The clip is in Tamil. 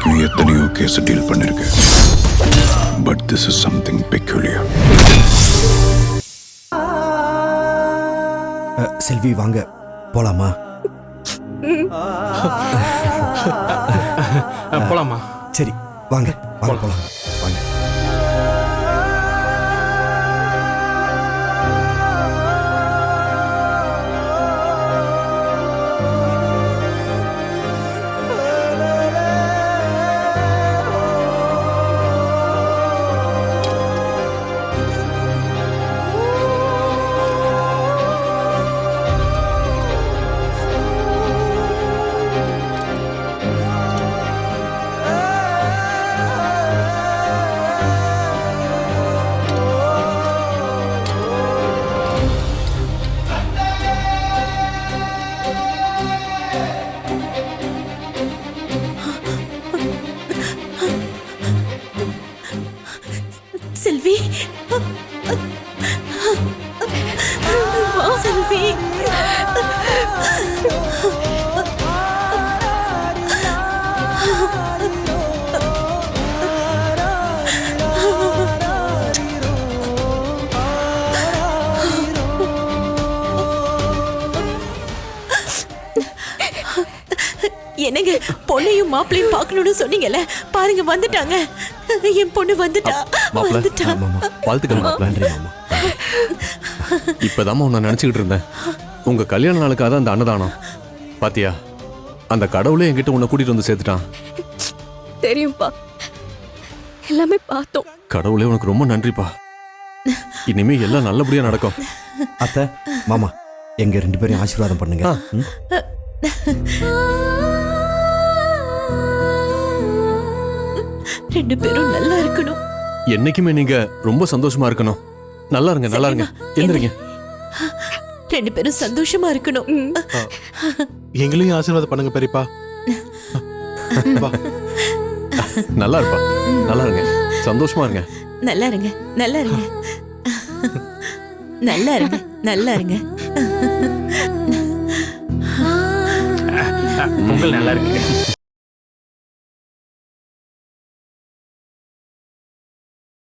வரைக்கும் எத்தனையோ கேஸ் டீல் பண்ணிருக்கேன். But this is something peculiar. Selvi வாங்க போலாமா? போலாமா? சரி வாங்க வாங்க போலாம் வாங்க. செல்வி, செல்வி, என்னங்க பொண்ணையும் மாப்பிளையும் பார்க்கணும்னு சொன்னீங்கல்ல, பாருங்க வந்துட்டாங்க. என் பொண்ணு வந்துட்டா. வந்துட்டா. வாழ்த்துக்கள் மாப்ள. நன்றி மாமா. இப்பதான் உன்னை நினைச்சுக்கிட்டு இருந்தேன். உங்க கல்யாண நாளுக்காக தான் அந்த அன்னதானம். பாத்தியா, அந்த கடவுளே என்கிட்ட உன்னை கூட்டிட்டு வந்து சேர்த்துட்டான். தெரியும்பா, எல்லாமே பார்த்தோம். கடவுளே உனக்கு ரொம்ப நன்றிப்பா. இனிமே எல்லாம் நல்லபடியா நடக்கும். அத்தை மாமா எங்க 2 பேரையும் ஆசீர்வாதம் பண்ணுங்க. ரெண்டு பேரும் நல்லா இருக்கணும். என்னைக்குமே நீங்க ரொம்ப சந்தோஷமா இருக்கணும். நல்லா இருங்க, நல்லா இருங்க. எந்திரிங்க. 2 பேரும் சந்தோஷமா இருக்கணும். எங்களையும் ஆசீர்வாதம் பண்ணுங்க பெரியப்பா. நல்லா இருப்பா. நல்லா இருங்க, சந்தோஷமா இருங்க. நல்லா இருங்க, நல்லா இருங்க, நல்லா இருங்க, நல்லா இருங்க. பொங்கல் நல்லா இருக்கு.